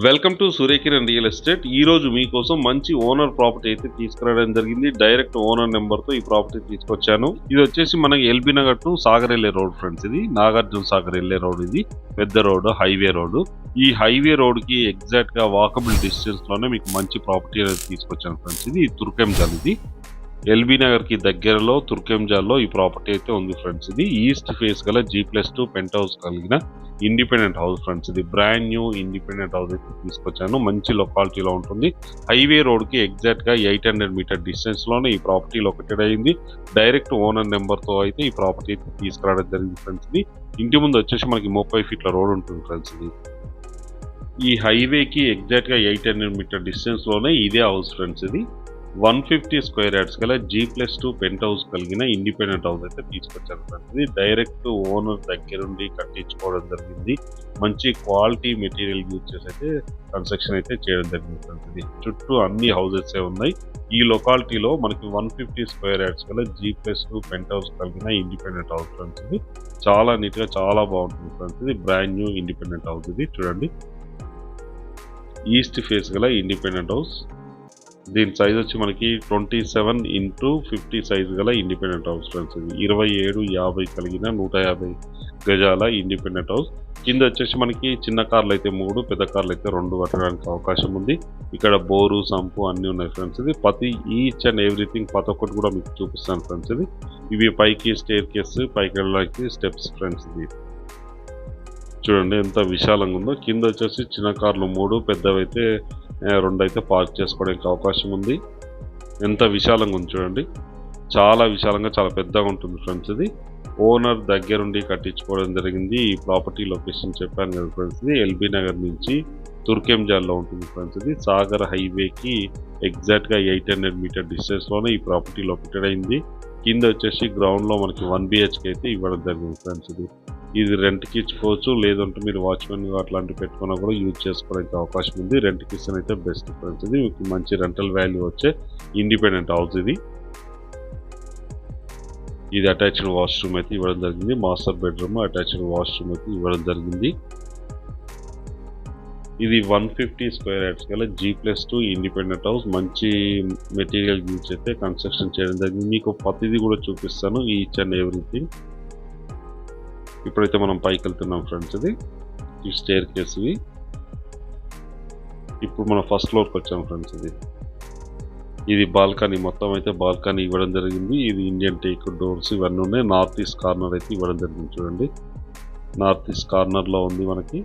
Welcome to Surya Kiran real estate. ఈ రోజు మీకోసం మంచి ఓనర్ ప్రాపర్టీ అయితే తీసుకురావడం జరిగింది. డైరెక్ట్ ఓనర్ నెంబర్ తో ఈ ప్రాపర్టీ తీసుకొచ్చాను. ఇది వచ్చేసి మనకి ఎల్బీ నగర్ టు సాగర్ వెళ్ళే రోడ్ ఫ్రెండ్స్. ఇది నాగార్జున సాగర్ వెళ్ళే రోడ్. ఇది పెద్ద రోడ్, హైవే రోడ్. ఈ హైవే రోడ్ కి ఎగ్జాక్ట్ గా వాకబుల్ డిస్టెన్స్ లోనే మీకు మంచి ప్రాపర్టీ అనేది తీసుకొచ్చాను ఫ్రెండ్స్. ఇది తుర్కెంజాల్. ఇది ఎల్బీ నగర్ కి దగ్గరలో తుర్కెంజాల్లో ఈ ప్రాపర్టీ అయితే ఉంది ఫ్రెండ్స్. ఇది ఈస్ట్ ఫేస్ గల G+2 పెంట్ హౌస్ కలిగిన ఇండిపెండెంట్ హౌస్ ఫ్రెండ్స్. ఇది బ్రాండ్ న్యూ ఇండిపెండెంట్ హౌస్ అయితే తీసుకొచ్చాను. మంచి లొకాలిటీలో ఉంటుంది. హైవే రోడ్ కి ఎగ్జాక్ట్ గా 800 మీటర్ డిస్టెన్స్ లోనే ఈ ప్రాపర్టీ లొకేటెడ్ అయింది. డైరెక్ట్ ఓనర్ నెంబర్ తో అయితే ఈ ప్రాపర్టీ అయితే తీసుకురావడం జరిగింది ఫ్రెండ్స్. ఇది ఇంటి ముందు వచ్చేసి మనకి 30 ఫీట్ల రోడ్ ఉంటుంది ఫ్రెండ్స్. ఇది ఈ హైవేకి ఎగ్జాక్ట్ గా 800 మీటర్ డిస్టెన్స్ లోనే ఇదే హౌస్ ఫ్రెండ్స్. ఇది 150 స్క్వేర్ యార్డ్స్ గల G+2 పెంట్ హౌస్ కలిగిన ఇండిపెండెంట్ హౌస్ అయితే తీసుకొచ్చారు ఫ్రెండ్స్. ఇది డైరెక్ట్ ఓనర్ దగ్గరుండి కట్టించుకోవడం జరిగింది. మంచి క్వాలిటీ మెటీరియల్ యూజ్ చేసి అయితే కన్స్ట్రక్షన్ అయితే చేయడం జరిగింది ఫ్రెండ్స్. ఇది చుట్టూ అన్ని హౌసెస్ ఉన్నాయి. ఈ లొకాలిటీలో మనకి 150 స్క్వేర్ యార్డ్స్ గల G+2 పెంట్ హౌస్ కలిగిన ఇండిపెండెంట్ హౌస్ ఫ్రెండ్స్. ఇది చాలా నీట్ గా చాలా బాగుంటుంది ఫ్రెండ్స్. ఇది బ్రాండ్ న్యూ ఇండిపెండెంట్ హౌస్. ఇది చూడండి, ఈస్ట్ ఫేస్ గల ఇండిపెండెంట్ హౌస్. దీని సైజ్ వచ్చి మనకి 27x50 సైజ్ గల ఇండిపెండెంట్ హౌస్ ఫ్రెండ్స్. ఇది 2750 కలిగిన 150 గజాల ఇండిపెండెంట్ హౌస్. కింద వచ్చేసి మనకి చిన్న కార్లు అయితే 3, పెద్ద కార్లు అయితే 2 కట్టడానికి అవకాశం ఉంది. ఇక్కడ బోరు, సంపు అన్ని ఉన్నాయి ఫ్రెండ్స్. ఇది ఈచ్ అండ్ ఎవ్రీథింగ్ ప్రతి ఒక్కటి కూడా మీకు చూపిస్తాను ఫ్రెండ్స్. ఇది ఇవి పైకి స్టేర్ కేస్, పైకి వెళ్ళడానికి స్టెప్స్ ఫ్రెండ్స్. ఇది చూడండి ఎంత విశాలంగా ఉందో. కింద వచ్చేసి చిన్న కార్లు 3, పెద్దవి అయితే 2 అయితే పార్క్ చేసుకోవడానికి అవకాశం ఉంది. ఎంత విశాలంగా ఉంది చూడండి. చాలా విశాలంగా చాలా పెద్దగా ఉంటుంది ఫ్రెండ్స్. ఇది ఓనర్ దగ్గరుండి కట్టించుకోవడం జరిగింది. ఈ ప్రాపర్టీ లొకేషన్ చెప్పాను కదా ఫ్రెండ్స్. ఇది ఎల్బీ నగర్ నుంచి తుర్కెంజాల్లో ఉంటుంది ఫ్రెండ్స్. ఇది సాగర్ హైవేకి ఎగ్జాక్ట్గా 800 మీటర్ డిస్టెన్స్లోనే ఈ ప్రాపర్టీ లొకేటెడ్ అయింది. కింద వచ్చేసి గ్రౌండ్లో మనకి 1 BHK అయితే ఇవ్వడం జరిగింది ఫ్రెండ్స్. ఇది రెంట్కి ఇచ్చుకోవచ్చు, లేదంటే మీరు వాచ్మెన్ అట్లాంటివి పెట్టుకున్నా కూడా యూజ్ చేసుకోవడానికి అవకాశం ఉంది. రెంట్కి ఇస్తే అయితే బెస్ట్ ఫ్రెండ్స్. ఇది మీకు మంచి రెంటల్ వాల్యూ వచ్చే ఇండిపెండెంట్ హౌస్. ఇది అటాచ్డ్ వాష్రూమ్ అయితే ఇవ్వడం జరిగింది. మాస్టర్ బెడ్రూమ్, అటాచ్డ్ వాష్రూమ్ అయితే ఇవ్వడం జరిగింది. ఇది 150 స్క్వేర్ యార్డ్స్ గల G+2 ఇండిపెండెంట్ హౌస్. మంచి మెటీరియల్ యూజ్ అయితే కన్స్ట్రక్షన్ చేయడం జరిగింది. మీకు ప్రతిదీ కూడా చూపిస్తాను, ఈచ్ అండ్ ఎవ్రీథింగ్. ఇప్పుడైతే మనం పైకి వెళ్తున్నాం ఫ్రెండ్స్. ఇది ఈ స్టేర్ కేస్. ఇప్పుడు మనం ఫస్ట్ ఫ్లోర్కి వచ్చాం ఫ్రెండ్స్. ఇది బాల్కనీ, మొత్తం అయితే బాల్కనీ ఇవ్వడం జరిగింది. ఇది ఇండియన్ టేక్ డోర్స్ ఇవన్నీ ఉన్నాయి. నార్త్ ఈస్ట్ కార్నర్ అయితే ఇవ్వడం జరిగింది చూడండి. నార్త్ ఈస్ట్ కార్నర్లో ఉంది మనకి.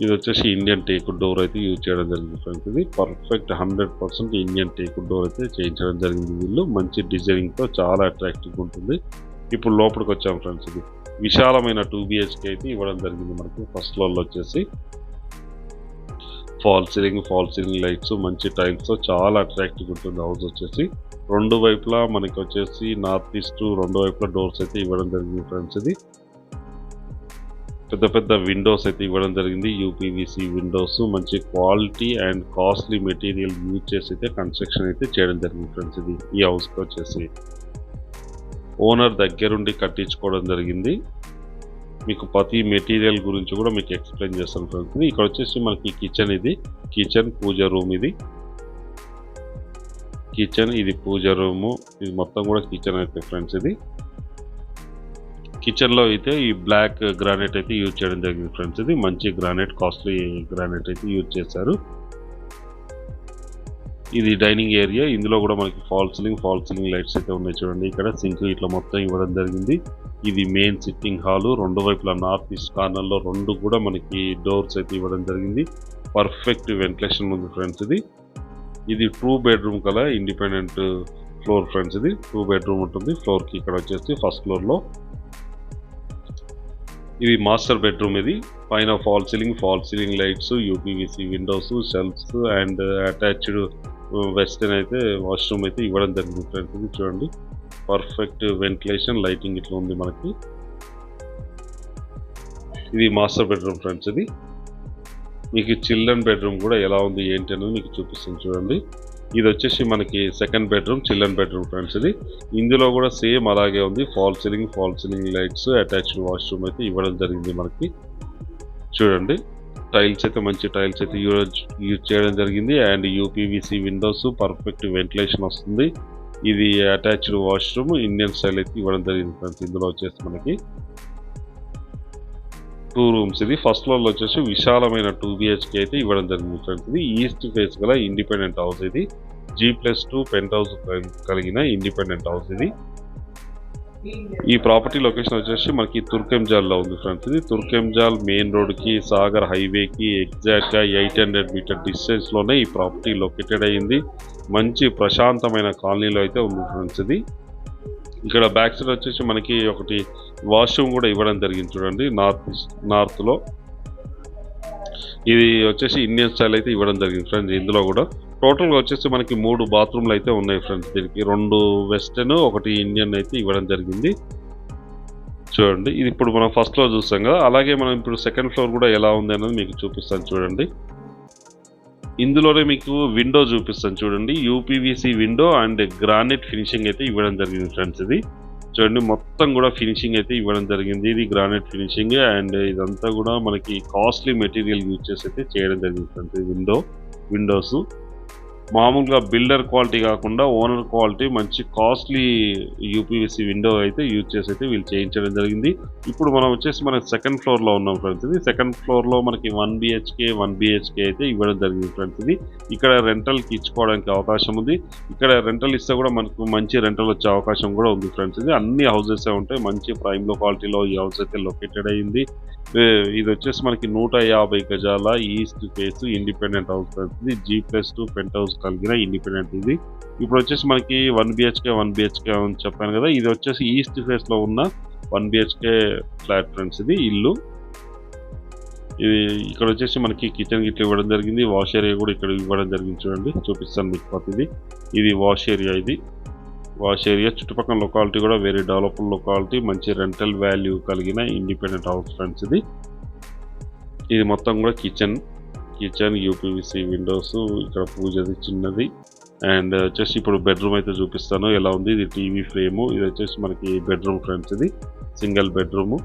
ఇది వచ్చేసి ఇండియన్ టేక్ డోర్ అయితే యూజ్ చేయడం జరిగింది ఫ్రెండ్స్. ఇది పర్ఫెక్ట్ 100% ఇండియన్ టేక్ డోర్ అయితే చేయించడం జరిగింది వీళ్ళు. మంచి డిజైనింగ్తో చాలా అట్రాక్టివ్గా ఉంటుంది. ఇప్పుడు లోపలికి వచ్చాం ఫ్రెండ్స్. ఇది విశాలమైన 2 BHK అయితే ఇవ్వడం జరిగింది మనకి. ఫస్ట్ ఫ్లోర్లో వచ్చేసి ఫాల్ సీలింగ్ లైట్స్, మంచి టైల్స్తో చాలా అట్రాక్టివ్గా ఉంటుంది హౌస్ వచ్చేసి. రెండు వైపులా మనకి వచ్చేసి నార్త్ ఈస్ట్ రెండు వైపులా డోర్స్ అయితే ఇవ్వడం జరిగింది ఫ్రెండ్స్. ఇది పెద్ద పెద్ద విండోస్ అయితే ఇవ్వడం జరిగింది. UPVC విండోస్, మంచి quality and costly material use చేసి అయితే కన్స్ట్రక్షన్ అయితే చేయడం జరిగింది ఫ్రెండ్స్. ఇది ఈ హౌస్కి వచ్చేసి ఓనర్ దగ్గరుండి కట్టించుకోవడం జరిగింది. మీకు ప్రతి మెటీరియల్ గురించి కూడా మీకు ఎక్స్ప్లెయిన్ చేస్తాను ఫ్రెండ్స్. ఇక్కడ వచ్చేసి మనకి కిచెన్, ఇది కిచెన్, పూజ రూమ్. ఇది కిచెన్, ఇది పూజ రూము. ఇది మొత్తం కూడా కిచెన్ అయితే ఫ్రెండ్స్. ఇది కిచెన్లో అయితే ఈ బ్లాక్ గ్రానైట్ అయితే యూజ్ చేయడం జరిగింది ఫ్రెండ్స్. ఇది మంచి గ్రానైట్, కాస్ట్లీ గ్రానైట్ అయితే యూజ్ చేశారు. ఇది డైనింగ్ ఏరియా. ఇందులో కూడా మనకి ఫాల్ సీలింగ్ లైట్స్ అయితే ఉన్నాయి చూడండి. ఇక్కడ సింక్ ఇట్లా మొత్తం ఇవ్వడం జరిగింది. ఇది మెయిన్ సిట్టింగ్ హాలు. రెండు వైపులా నార్త్ ఈస్ట్ కార్నర్లో 2 కూడా మనకి డోర్స్ అయితే ఇవ్వడం జరిగింది. పర్ఫెక్ట్ వెంటిలేషన్ ఉంది ఫ్రెండ్స్. ఇది 2 బెడ్రూమ్ గల ఇండిపెండెంట్ ఫ్లోర్ ఫ్రెండ్స్. ఇది 2 బెడ్రూమ్ ఉంటుంది ఫ్లోర్కి. ఇక్కడ వచ్చేసి ఫస్ట్ ఫ్లోర్లో ఇది మాస్టర్ బెడ్రూమ్. ఇది పైన fall ceiling lights, UPVC Windows, shelves and attached western అయితే వాష్రూమ్ అయితే ఇవ్వడం జరిగింది ఫ్రెండ్స్. ఇది చూడండి, పర్ఫెక్ట్ వెంటిలేషన్, లైటింగ్ ఇట్లా ఉంది మనకి. ఇది మాస్టర్ బెడ్రూమ్ ఫ్రెండ్స్. ఇది మీకు చిల్డ్రన్ బెడ్రూమ్ కూడా ఎలా ఉంది ఏంటి అనేది మీకు చూపిస్తుంది చూడండి. ఇది వచ్చేసి మనకి second bedroom, children bedroom friends. ఇది ఇందులో కూడా సేమ్ అలాగే ఉంది. Fall ceiling lights, attached washroom అయితే ఇవ్వడం జరిగింది మనకి. చూడండి టైల్స్ అయితే మంచి టైల్స్ అయితే యూజ్ చేయడం జరిగింది. And UPVC Windows, perfect ventilation వస్తుంది. ఇది అటాచ్డ్ వాష్రూమ్, ఇండియన్ స్టైల్ అయితే ఇవ్వడం జరిగింది ఫ్రెండ్స్. ఇందులో వచ్చేసి మనకి 2 రూమ్స్. ఇది ఫస్ట్ ఫ్లోర్ లో వచ్చేసి విశాలమైన 2 బిహెచ్కే అయితే ఇవ్వడం జరిగింది ఫ్రెండ్స్. ఇది ఈస్ట్ ఫేస్ గల ఇండిపెండెంట్ హౌస్. ఇది G+2 పెంట్ హౌస్ కలిగిన ఇండిపెండెంట్ హౌస్. ఇది ఈ ప్రాపర్టీ లొకేషన్ వచ్చేసి మనకి తుర్కెంజాల్ లో ఉంది ఫ్రెండ్స్. ఇది తుర్కెంజాల్ మెయిన్ రోడ్ కి, సాగర్ హైవేకి ఎగ్జాక్ట్ గా 800 మీటర్ డిస్టెన్స్ లోనే ఈ ప్రాపర్టీ లొకేటెడ్ అయ్యింది. మంచి ప్రశాంతమైన కాలనీలో అయితే ఉంది ఫ్రెండ్స్. ఇది ఇక్కడ బ్యాక్ సైడ్ వచ్చేసి మనకి ఒకటి వాష్రూమ్ కూడా ఇవ్వడం జరిగింది చూడండి, నార్త్ లో. ఇది వచ్చేసి ఇండియన్ స్టైల్ అయితే ఇవ్వడం జరిగింది ఫ్రెండ్స్. ఇందులో కూడా టోటల్ గా వచ్చేసి మనకి 3 బాత్రూమ్లు అయితే ఉన్నాయి ఫ్రెండ్స్. దీనికి 2 వెస్టర్న్, 1 ఇండియన్ అయితే ఇవ్వడం జరిగింది. చూడండి ఇది ఇప్పుడు మనం ఫస్ట్ ఫ్లోర్ చూస్తాం కదా, అలాగే మనం ఇప్పుడు సెకండ్ ఫ్లోర్ కూడా ఎలా ఉంది అనేది మీకు చూపిస్తాను చూడండి. ఇందులోనే మీకు విండో చూపిస్తాను చూడండి. UPVC window and granite finishing అయితే ఇవ్వడం జరిగింది ఫ్రెండ్స్. ఇది చూడండి మొత్తం కూడా ఫినిషింగ్ అయితే ఇవ్వడం జరిగింది. ఇది గ్రానైట్ ఫినిషింగ్ అండ్ ఇదంతా కూడా మనకి కాస్ట్లీ మెటీరియల్ యూజ్ చేసి అయితే చేయడం జరిగింది ఫ్రెండ్స్. విండోస్ మామూలుగా బిల్డర్ క్వాలిటీ కాకుండా ఓనర్ క్వాలిటీ మంచి కాస్ట్లీ యూపీవీసీ విండో అయితే యూజ్ చేసి అయితే వీళ్ళు చేయించడం జరిగింది. ఇప్పుడు మనం వచ్చేసి మనకి సెకండ్ ఫ్లోర్ లో ఉన్నాం ఫ్రెండ్స్. ఇది సెకండ్ ఫ్లోర్ లో మనకి 1 బిహెచ్కే అయితే ఇవ్వడం జరిగింది ఫ్రెండ్స్. ఇది ఇక్కడ రెంటల్ కి ఇచ్చుకోవడానికి అవకాశం ఉంది. ఇక్కడ రెంటల్ ఇస్తే కూడా మనకు మంచి రెంటల్ వచ్చే అవకాశం కూడా ఉంది ఫ్రెండ్స్. ఇది అన్ని హౌసెస్ ఉంటాయి, మంచి ప్రైమ్ లొకాలిటీలో ఈ హౌస్ అయితే లొకేటెడ్ అయ్యింది. ఇది వచ్చేసి మనకి 150 గజాల east face independent house friends. ఇది G+2 పెంట్ హౌస్ కలిగిన ఇండిపెండెంట్. ఇది ఇప్పుడు వచ్చేసి మనకి 1 బిహెచ్కే అని చెప్పాను కదా, ఇది వచ్చేసి ఈస్ట్ ఫేస్ లో ఉన్న 1 బిహెచ్కే ఫ్లాట్ ఫ్రెండ్స్. ఇది ఇల్లు. ఇది ఇక్కడ వచ్చేసి మనకి కిచెన్ గిట్ల ఇవ్వడం జరిగింది. వాష్ ఏరియా కూడా ఇక్కడ ఇవ్వడం జరిగింది చూడండి, చూపిస్తాను మీకు ప్రతిదీ. ఇది వాష్ ఏరియా. ఇది వాష్ ఏరియా. చుట్టుపక్కల లొకాలిటీ కూడా వెరీ డెవలప్డ్ లొకాలిటీ, మంచి రెంటల్ వాల్యూ కలిగిన ఇండిపెండెంట్ హౌస్ ఫ్రెండ్స్. ఇది మొత్తం కూడా కిచెన్ యూపీవీసీ విండోస్, ఇక్కడ పూజది చిన్నది. అండ్ వచ్చేసి ఇప్పుడు బెడ్రూమ్ అయితే చూపిస్తాను ఎలా ఉంది. ఇది టీవీ ఫ్రేమ్. ఇది వచ్చేసి మనకి బెడ్రూమ్ ఫ్రెండ్స్. ఇది సింగిల్ బెడ్రూమ్,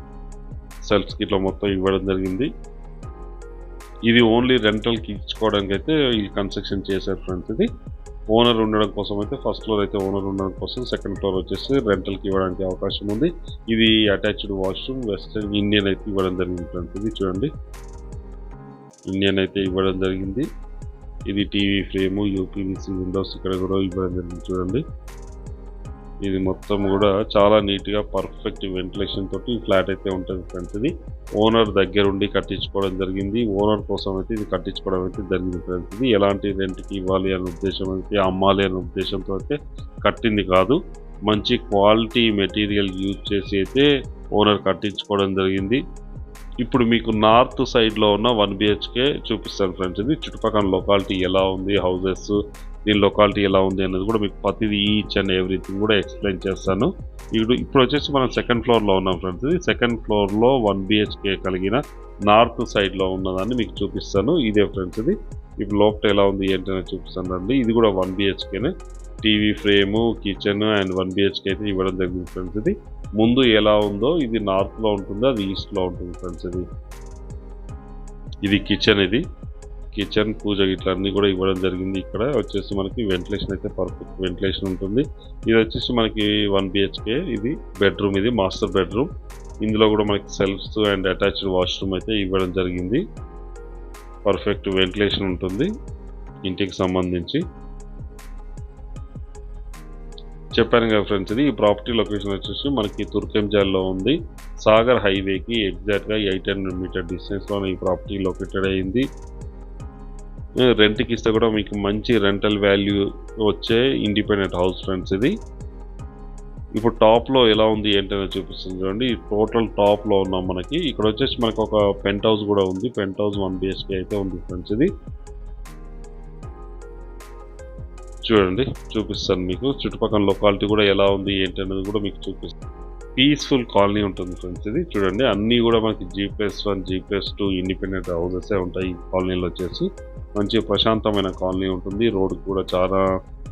సెల్ఫ్స్ కి ఇట్లా మొత్తం ఇవ్వడం జరిగింది. ఇది ఓన్లీ రెంటల్ కి ఇచ్చుకోవడానికి అయితే ఈ కన్స్ట్రక్షన్ చేశారు ఫ్రెండ్స్. ఇది ఓనర్ ఉండడం కోసం అయితే ఫస్ట్ ఫ్లోర్ అయితే ఓనర్ ఉండడం కోసం, సెకండ్ ఫ్లోర్ వచ్చేసి రెంటల్ కి ఇవ్వడానికి అవకాశం ఉంది. ఇది అటాచ్డ్ వాష్రూమ్, వెస్టర్న్ ఇండియన్ అయితే ఇవ్వడం జరిగింది ఫ్రెండ్స్. ఇది చూడండి ఇండియన్ అయితే ఇవ్వడం జరిగింది. ఇది టీవీ ఫ్రేమ్, యూపీవీసీ విండోస్ ఇక్కడ కూడా ఇవ్వడం జరిగింది చూడండి. ఇది మొత్తం కూడా చాలా నీట్ గా పర్ఫెక్ట్ వెంటిలేషన్ తోటి ఈ ఫ్లాట్ అయితే ఉంటుంది ఫ్రెండ్స్. ఇది ఓనర్ దగ్గర ఉండి కట్టించుకోవడం జరిగింది. ఓనర్ కోసం అయితే ఇది కట్టించుకోవడం అయితే జరిగింది ఫ్రెండ్స్. ఇది ఎలాంటి రెంట్కి ఇవ్వాలి అనే ఉద్దేశం అయితే, అమ్మాలి అనే ఉద్దేశంతో అయితే కట్టింది కాదు. మంచి క్వాలిటీ మెటీరియల్ యూజ్ చేసి అయితే ఓనర్ కట్టించుకోవడం జరిగింది. ఇప్పుడు మీకు నార్త్ సైడ్ లో ఉన్న 1 బిహెచ్కే చూపిస్తాను ఫ్రెండ్స్. ఇది చుట్టుపక్కల లొకాలిటీ ఎలా ఉంది, హౌసెస్ దీని లొకాలిటీ ఎలా ఉంది అనేది కూడా మీకు ప్రతిదీ ఈచ్ అండ్ ఎవ్రీథింగ్ కూడా ఎక్స్ప్లెయిన్ చేస్తాను. ఇప్పుడు వచ్చేసి మనం సెకండ్ ఫ్లోర్ లో ఉన్నాం ఫ్రెండ్స్. ఇది సెకండ్ ఫ్లోర్ లో 1 బిహెచ్కే కలిగిన నార్త్ సైడ్ లో ఉన్నదాన్ని మీకు చూపిస్తాను. ఇదే ఫ్రెండ్స్. ఇది ఇప్పుడు లోపల ఎలా ఉంది ఏంటనే చూపిస్తాను అండి. ఇది కూడా 1 బిహెచ్కేనే. TV frame, kitchen and 1 BHK అయితే ఇవ్వడం జరిగింది ఫ్రెండ్స్. ఇది ముందు ఎలా ఉందో ఇది నార్త్ లో ఉంటుంది, అది ఈస్ట్ లో ఉంటుంది ఫ్రెండ్స్. ఇది కిచెన్. ఇది కిచెన్, పూజ గిట్ల అన్ని కూడా ఇవ్వడం జరిగింది. ఇక్కడ వచ్చేసి మనకి వెంటిలేషన్ అయితే పర్ఫెక్ట్ వెంటిలేషన్ ఉంటుంది. ఇది వచ్చేసి మనకి 1 బిహెచ్కే. ఇది బెడ్రూమ్, ఇది మాస్టర్ బెడ్రూమ్. ఇందులో కూడా మనకి సెల్ఫ్స్ అండ్ అటాచ్డ్ వాష్రూమ్ అయితే ఇవ్వడం జరిగింది. పర్ఫెక్ట్ వెంటిలేషన్ ఉంటుంది ఇంటికి సంబంధించి. చెప్పాను కదా ఫ్రెండ్స్, ఇది ఈ ప్రాపర్టీ లొకేషన్ వచ్చేసి మనకి తుర్కెంజాల్లో ఉంది. సాగర్ హైవేకి ఎగ్జాక్ట్గా 800 మీటర్ డిస్టెన్స్లో ఈ ప్రాపర్టీ లొకేటెడ్ అయ్యింది. రెంట్కి ఇస్తే కూడా మీకు మంచి రెంటల్ వాల్యూ వచ్చే ఇండిపెండెంట్ హౌస్ ఫ్రెండ్స్. ఇది ఇప్పుడు టాప్లో ఎలా ఉంది ఏంటనే చూపిస్తుంది చూడండి. టోటల్ టాప్లో ఉన్నాం మనకి. ఇక్కడ వచ్చేసి మనకు ఒక పెంట్ హౌస్ కూడా ఉంది. పెంట్ హౌస్ 1 బిహెచ్కే అయితే ఉంది ఫ్రెండ్స్. ఇది చూడండి చూపిస్తాను మీకు. చుట్టుపక్కల లొకాలిటీ కూడా ఎలా ఉంది ఏంటి అనేది కూడా మీకు చూపిస్తాను. పీస్ఫుల్ కాలనీ ఉంటుంది ఫ్రెండ్స్. ఇది చూడండి అన్నీ కూడా మనకి G+1, G+2 ఇండిపెండెంట్ హౌసెస్ ఉంటాయి ఈ కాలనీలో వచ్చేసి. మంచి ప్రశాంతమైన కాలనీ ఉంటుంది. రోడ్ కూడా చాలా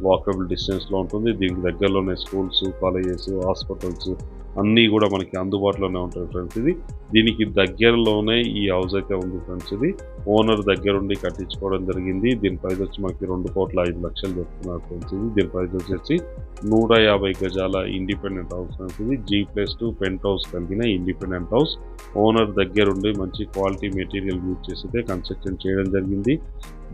వాకబుల్ డిస్టెన్స్లో ఉంటుంది. దీనికి దగ్గరలోనే స్కూల్స్, కాలేజెస్, హాస్పిటల్స్ అన్నీ కూడా మనకి అందుబాటులోనే ఉంటాయి ఫ్రెండ్స్. దీనికి దగ్గరలోనే ఈ హౌస్ అయితే ఉంది ఫ్రెండ్స్. ఓనర్ దగ్గరుండి కట్టించుకోవడం జరిగింది. దీని ప్రైస్ వచ్చి మనకి 2,05,00,000 చెప్తున్నారు ఫ్రెండ్స్. దీని ప్రైస్ వచ్చేసి 150 గజాల independent house friends. G+2 penthouse కలిగిన ఇండిపెండెంట్ హౌస్. ఓనర్ దగ్గరుండి మంచి క్వాలిటీ మెటీరియల్ యూజ్ చేసి అయితే కన్స్ట్రక్షన్ చేయడం జరిగింది.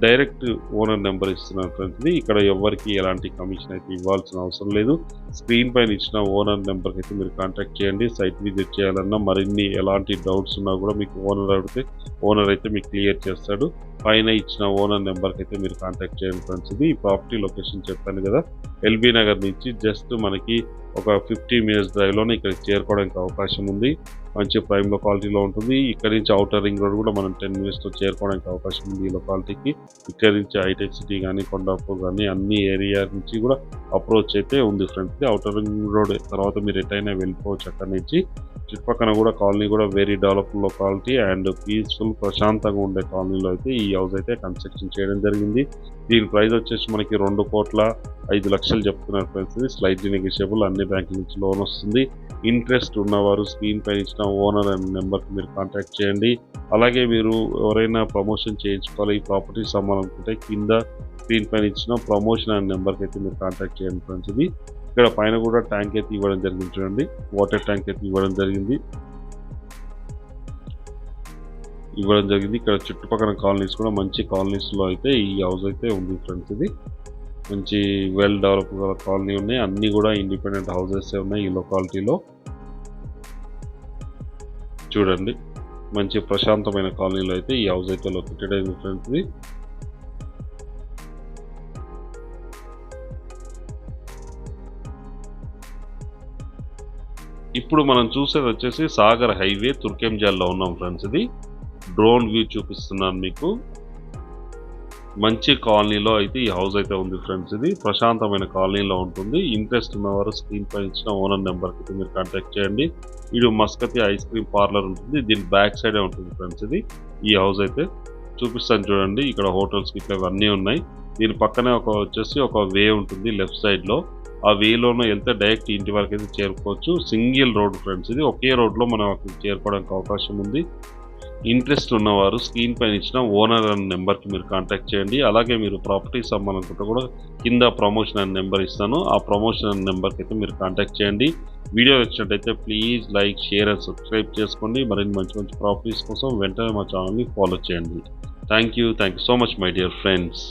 డైరెక్ట్ ఓనర్ నెంబర్ ఇస్తున్నారు ఫ్రెండ్స్. ఇక్కడ ఎవరికి ఎలాంటి కమిషన్ అయితే ఇవ్వాల్సిన అవసరం లేదు. స్క్రీన్ పైన ఇచ్చిన ఓనర్ నెంబర్కి అయితే మీరు కాంటాక్ట్ చేయండి. సైట్ విజిట్ చేయాలన్నా మరిన్ని ఎలాంటి డౌట్స్ ఉన్నా కూడా మీకు ఓనర్ అడిగితే ఓనర్ అయితే మీకు క్లియర్ చేస్తాడు. పైన ఇచ్చిన ఓనర్ నెంబర్కి అయితే మీరు కాంటాక్ట్ చేయండి ఫ్రెండ్స్. ఈ ప్రాపర్టీ లొకేషన్ చెప్పాను కదా, ఎల్బీ నగర్ నుంచి జస్ట్ మనకి ఒక 50 మినిట్స్ డ్రైవ్లోనే ఇక్కడికి చేరుకోవడానికి అవకాశం ఉంది. మంచి ప్రైమ్ లొకాలిటీలో ఉంటుంది. ఇక్కడ నుంచి అవుటర్ రింగ్ రోడ్ కూడా మనం 10 మినిట్స్లో చేరుకోవడానికి అవకాశం ఉంది ఈ లొకాలిటీకి. ఇక్కడ నుంచి హైటెక్ సిటీ కానీ, కొండాపూర్ కానీ అన్ని ఏరియా నుంచి కూడా అప్రోచ్ అయితే ఉంది ఫ్రెండ్స్. అవుటర్ రింగ్ రోడ్ తర్వాత మీరు ఎటైనా వెళ్ళిపోవచ్చు అక్కడి నుంచి. చుట్టుపక్కల కూడా కాలనీ కూడా very develop locality and peaceful ప్రశాంతంగా ఉండే కాలనీలో అయితే ఈ హౌస్ అయితే కన్స్ట్రక్షన్ చేయడం జరిగింది. దీని ప్రైస్ వచ్చేసి మనకి 2,05,00,000 చెప్తున్నారు ఫ్రెండ్స్. స్లైట్లీ నెగోషియబుల్, అన్ని బ్యాంకుల నుంచి లోన్ వస్తుంది. ఇంట్రెస్ట్ ఉన్నవారు స్క్రీన్ పైన ఇచ్చిన ఓనర్ అనే నెంబర్కి మీరు కాంటాక్ట్ చేయండి. అలాగే మీరు ఎవరైనా ప్రమోషన్ చేయించుకోవాలి, ఈ ప్రాపర్టీ అమ్మాలనుకుంటే కింద స్క్రీన్ పైన ఇచ్చిన ప్రమోషన్ అనే నెంబర్కి అయితే మీరు కాంటాక్ట్ చేయండి ఫ్రెండ్స్. ఇక్కడ పైన కూడా ట్యాంక్ అయితే ఇవ్వడం జరిగింది చూడండి, వాటర్ ట్యాంక్ అయితే ఇవ్వడం జరిగింది. ఇక్కడ చుట్టుపక్కల కాలనీస్ కూడా మంచి కాలనీస్లో అయితే ఈ హౌస్ అయితే ఉంది ఫ్రెండ్స్. మంచి వెల్ డెవలప్ కాలనీ ఉన్నాయి. అన్నీ కూడా ఇండిపెండెంట్ హౌసెస్ ఉన్నాయి ఈ లొకాలిటీలో. చూడండి, మంచి ప్రశాంతమైన కాలనీలో అయితే ఈ హౌస్ అయితే లొకేటెడ్ అయింది ఫ్రెండ్స్. ఇప్పుడు మనం చూసేది వచ్చేసి సాగర్ హైవే తుర్కెంజాల్లో ఉన్నాం ఫ్రెండ్స్. డ్రోన్ వ్యూ చూపిస్తున్నాను మీకు. మంచి కాలనీలో అయితే ఈ హౌస్ అయితే ఉంది ఫ్రెండ్స్. ప్రశాంతమైన కాలనీలో ఉంటుంది. ఇంట్రెస్ట్ ఉన్నవారు స్క్రీన్ పైన ఇచ్చిన ఓనర్ నెంబర్కి అయితే మీరు కాంటాక్ట్ చేయండి. ఇది మస్కతి ఐస్ క్రీమ్ పార్లర్ ఉంటుంది. దీని బ్యాక్ సైడే ఉంటుంది ఫ్రెండ్స్. ఈ హౌస్ అయితే చూపిస్తాను చూడండి. ఇక్కడ హోటల్స్ ఇట్లా అన్నీ ఉన్నాయి. దీని పక్కనే ఒక వే ఉంటుంది లెఫ్ట్ సైడ్లో. ఆ వేలోనూ వెళ్తే డైరెక్ట్ ఇంటి వరకు అయితే చేరుకోవచ్చు. Single road friends. ఒకే రోడ్లో మనం అక్కడికి చేరుకోవడానికి అవకాశం ఉంది. ఇంట్రెస్ట్ ఉన్నవారు స్క్రీన్ పైన ఇచ్చిన ఓనర్ అనే నెంబర్కి మీరు కాంటాక్ట్ చేయండి. అలాగే మీరు ప్రాపర్టీస్ అమ్మాలనుకుంటే కూడా కింద ప్రమోషన్ అనే నెంబర్ ఇస్తాను. ఆ ప్రమోషన్ అనే నెంబర్కి అయితే మీరు కాంటాక్ట్ చేయండి. వీడియో వచ్చినట్టయితే please like, share and subscribe చేసుకోండి. మరిన్ని మంచి మంచి ప్రాపర్టీస్ కోసం వెంటనే మా ఛానల్ని ఫాలో చేయండి. Thank you so much my dear friends.